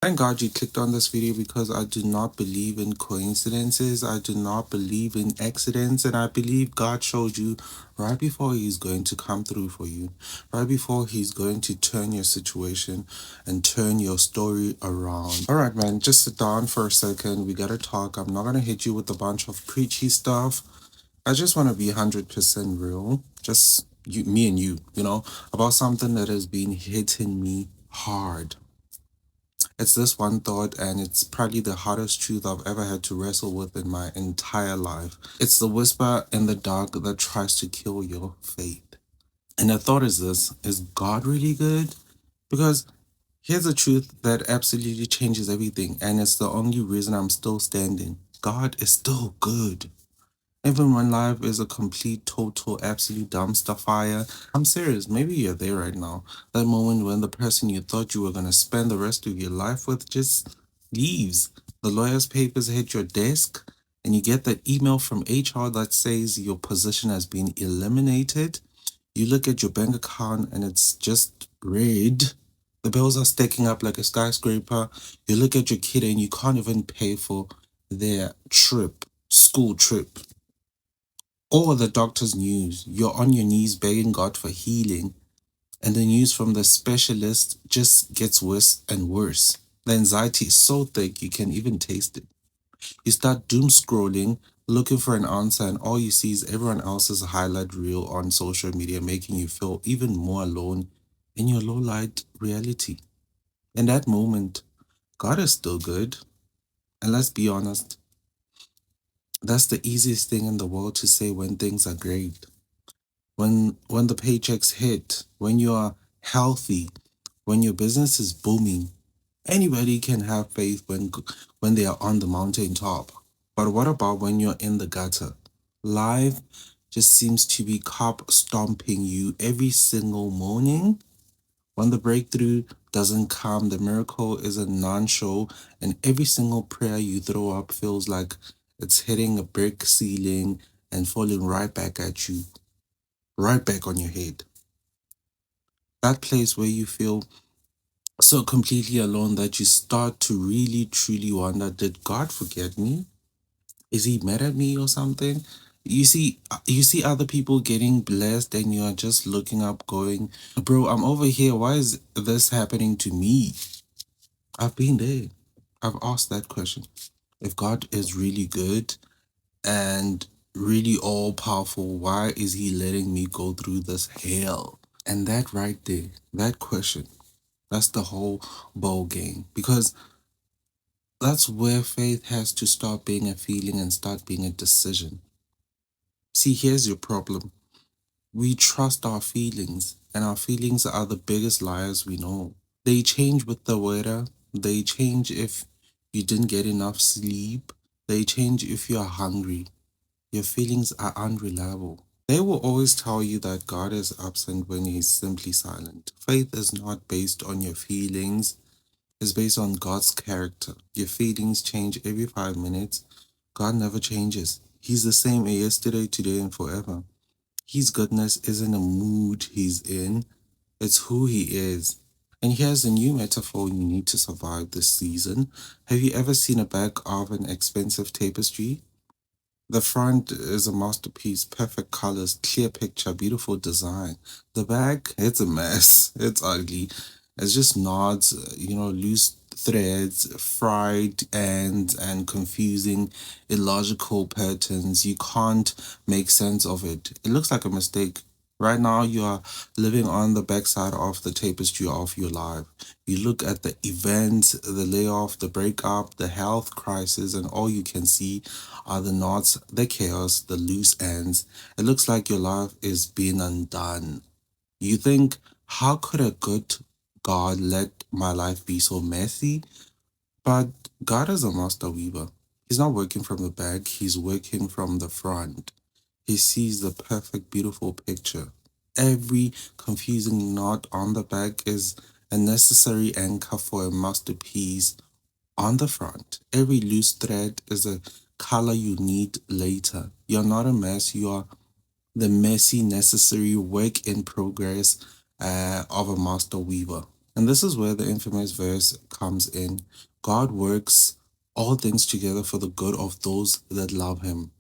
Thank God you clicked on this video because I do not believe in coincidences. I do not believe in accidents. And I believe God showed you right before He's going to come through for you, right before He's going to turn your situation and turn your story around. All right, man, just sit down for a second. We got to talk. I'm not going to hit you with a bunch of preachy stuff. I just want to be 100% real. Just you, me and you, about something that has been hitting me hard. It's this one thought, and it's probably the hardest truth I've ever had to wrestle with in my entire life. It's the whisper in the dark that tries to kill your faith. And the thought is this: is God really good? Because here's a truth that absolutely changes everything, and it's the only reason I'm still standing. God is still good. Even when life is a complete, total, absolute dumpster fire, I'm serious. Maybe you're there right now. That moment when the person you thought you were going to spend the rest of your life with just leaves. The lawyer's papers hit your desk, and you get that email from HR that says your position has been eliminated. You look at your bank account, and it's just red. The bills are stacking up like a skyscraper. You look at your kid, and you can't even pay for their trip, school trip. Or the doctor's news. You're on your knees begging God for healing, and the news from the specialist just gets worse and worse. The anxiety is so thick you can even taste it. You start doom scrolling, looking for an answer, and all you see is everyone else's highlight reel on social media, making you feel even more alone in your low light reality. In that moment, God is still good. And let's be honest, that's the easiest thing in the world to say when things are great. When the paychecks hit, when you are healthy, when your business is booming, anybody can have faith when they are on the mountaintop. But what about when you're in the gutter? Life just seems to be cop stomping you every single morning. When the breakthrough doesn't come, the miracle is a non-show, and every single prayer you throw up feels like it's hitting a brick ceiling and falling right back at you, right back on your head. That place where you feel so completely alone that you start to really truly wonder, did God forget me? Is he mad at me or something? You see other people getting blessed, and you are just looking up going, bro, I'm over here, why is this happening to me? I've been there. I've asked that question. If God is really good and really all powerful, why is he letting me go through this hell? And that right there, that question, that's the whole ball game. Because that's where faith has to stop being a feeling and start being a decision. See, here's your problem. We trust our feelings, and our feelings are the biggest liars we know. They change with the weather, they change if you didn't get enough sleep, they change if you are hungry. Your feelings are unreliable. They will always tell you that God is absent when He's simply silent. Faith is not based on your feelings, it's based on God's character. Your feelings change every 5 minutes. God never changes. He's the same yesterday, today, and forever. His goodness isn't a mood He's in, it's who He is. And here's a new metaphor you need to survive this season. Have you ever seen a back of an expensive tapestry? The front is a masterpiece, perfect colors, clear picture, beautiful design. The back, it's a mess. It's ugly. It's just knots, loose threads, fried ends, and confusing, illogical patterns. You can't make sense of it. It looks like a mistake. Right now, you are living on the backside of the tapestry of your life. You look at the events, the layoff, the breakup, the health crisis, and all you can see are the knots, the chaos, the loose ends. It looks like your life is being undone. You think, how could a good God let my life be so messy? But God is a master weaver. He's not working from the back, He's working from the front. He sees the perfect, beautiful picture. Every confusing knot on the back is a necessary anchor for a masterpiece on the front. Every loose thread is a color you need later. You're not a mess, you are the messy, necessary work in progress of a master weaver. And this is where the infamous verse comes in. God works all things together for the good of those that love him.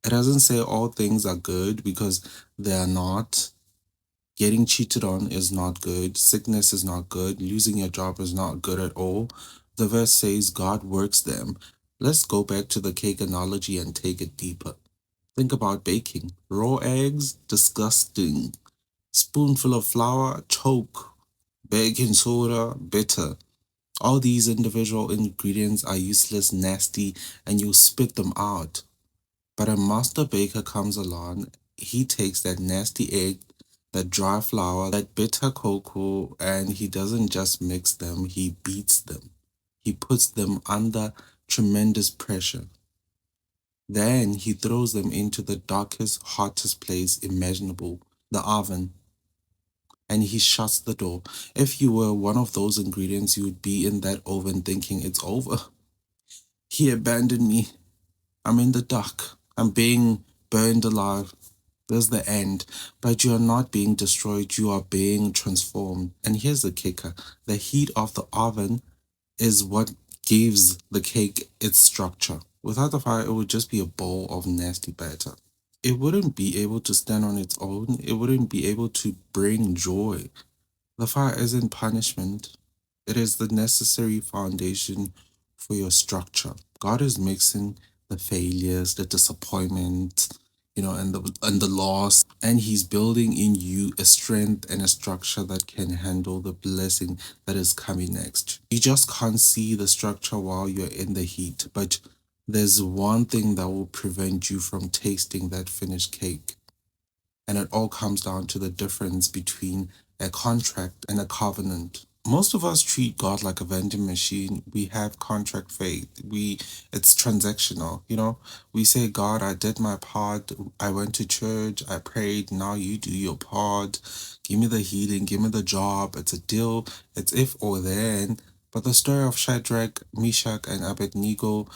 It doesn't say all things are good because they are not. Getting cheated on is not good. Sickness is not good. Losing your job is not good at all. The verse says God works them. Let's go back to the cake analogy and take it deeper. Think about baking. Raw eggs, disgusting. Spoonful of flour, choke. Baking soda, bitter. All these individual ingredients are useless, nasty, and you spit them out. But a master baker comes along, he takes that nasty egg, that dry flour, that bitter cocoa, and he doesn't just mix them, he beats them. He puts them under tremendous pressure. Then he throws them into the darkest, hottest place imaginable, the oven, and he shuts the door. If you were one of those ingredients, you would be in that oven thinking it's over. He abandoned me. I'm in the dark. I'm being burned alive. There's the end. But you are not being destroyed, you are being transformed. And here's the kicker: the heat of the oven is what gives the cake its structure. Without the fire, it would just be a bowl of nasty batter. It wouldn't be able to stand on its own, it wouldn't be able to bring joy. The fire isn't punishment, it is the necessary foundation for your structure. God is mixing the failures, the disappointment, and the loss, and he's building in you a strength and a structure that can handle the blessing that is coming next. You just can't see the structure while you're in the heat, but there's one thing that will prevent you from tasting that finished cake. And it all comes down to the difference between a contract and a covenant. Most of us treat God like a vending machine. We have contract faith. It's transactional, We say, God, I did my part. I went to church. I prayed. Now you do your part. Give me the healing. Give me the job. It's a deal. It's if or then. But the story of Shadrach, Meshach, and Abednego,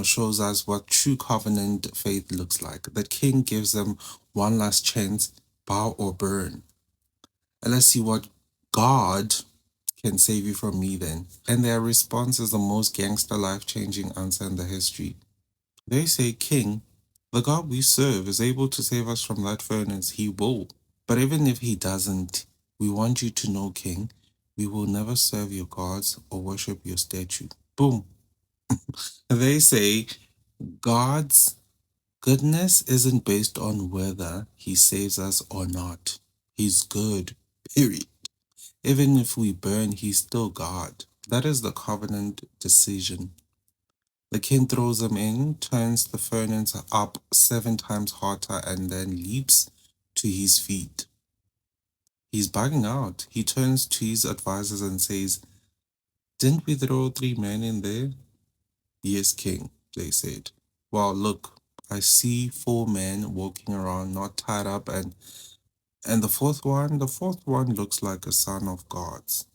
shows us what true covenant faith looks like. The king gives them one last chance, bow or burn. And let's see what God can save you from me then. And their response is the most gangster, life changing answer in the history. They say, King, the God we serve is able to save us from that furnace. He will. But even if he doesn't, we want you to know, King, we will never serve your gods or worship your statue. Boom. They say God's goodness isn't based on whether he saves us or not. He's good, period. Even if we burn, he's still God. That is the covenant decision. The king throws them in, turns the furnace up 7 times hotter, and then leaps to his feet. He's bugging out. He turns to his advisors and says, Didn't we throw 3 men in there? Yes, king, they said. Well, look, I see 4 men walking around not tied up, and the fourth one looks like a son of God's.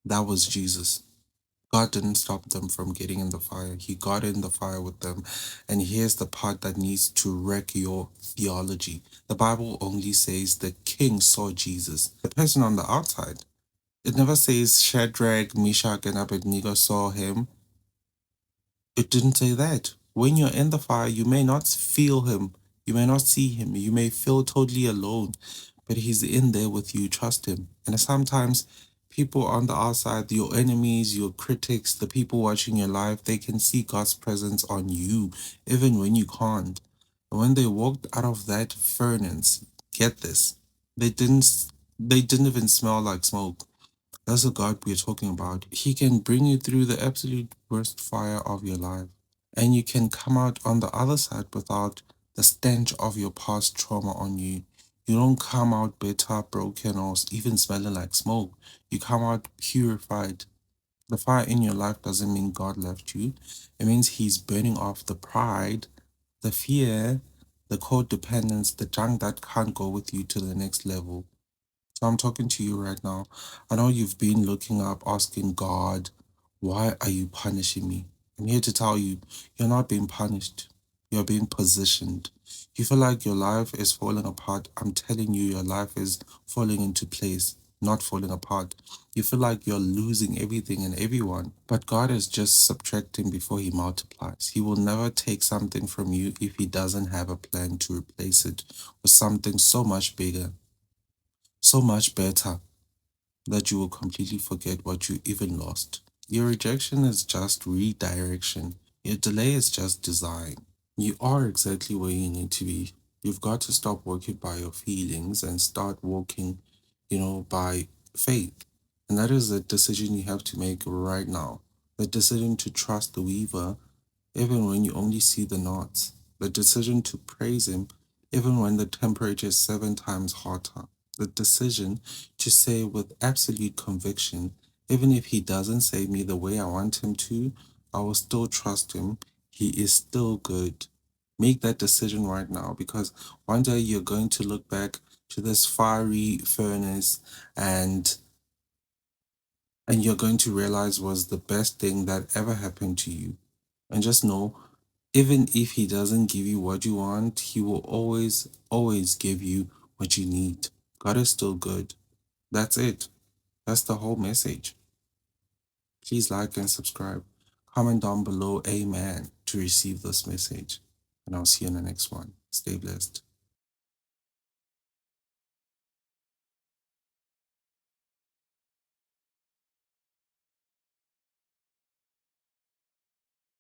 That was Jesus. God didn't stop them from getting in the fire. He got in the fire with them. And here's the part that needs to wreck your theology. The Bible only says the king saw Jesus, the person on the outside. It never says Shadrach, Meshach, and Abednego saw him. It didn't say that. When you're in the fire, you may not feel him. You may not see him. You may feel totally alone, but he's in there with you. Trust him. And sometimes people on the outside, your enemies, your critics, the people watching your life, they can see God's presence on you, even when you can't. And when they walked out of that furnace, get this, they didn't they didn't even smell like smoke. That's the God we're talking about. He can bring you through the absolute worst fire of your life. And you can come out on the other side without the stench of your past trauma on you. You don't come out bitter, broken, or even smelling like smoke. You come out purified. The fire in your life doesn't mean God left you. It means He's burning off the pride, the fear, the codependence, the junk that can't go with you to the next level. So I'm talking to you right now. I know you've been looking up, asking God, why are you punishing me? I'm here to tell you, you're not being punished. You're being positioned. You feel like your life is falling apart. I'm telling you, your life is falling into place. not falling apart. You feel like you're losing everything and everyone. But God is just subtracting before He multiplies. He will never take something from you if He doesn't have a plan to replace it with something so much bigger, so much better, that you will completely forget what you even lost. Your rejection is just redirection. Your delay is just design. You are exactly where you need to be. You've got to stop working by your feelings and start walking, by faith. And that is a decision you have to make right now. The decision to trust the weaver even when you only see the knots. The decision to praise Him even when the temperature is 7 times hotter. The decision to say with absolute conviction, even if He doesn't save me the way I want Him to, I will still trust Him. He is still good. Make that decision right now, because one day you're going to look back to this fiery furnace, and you're going to realize was the best thing that ever happened to you. And just know, even if He doesn't give you what you want, He will always, always give you what you need. God is still good. That's it. That's the whole message. Please like and subscribe. Comment down below Amen to receive this message. And I'll see you in the next one. Stay blessed.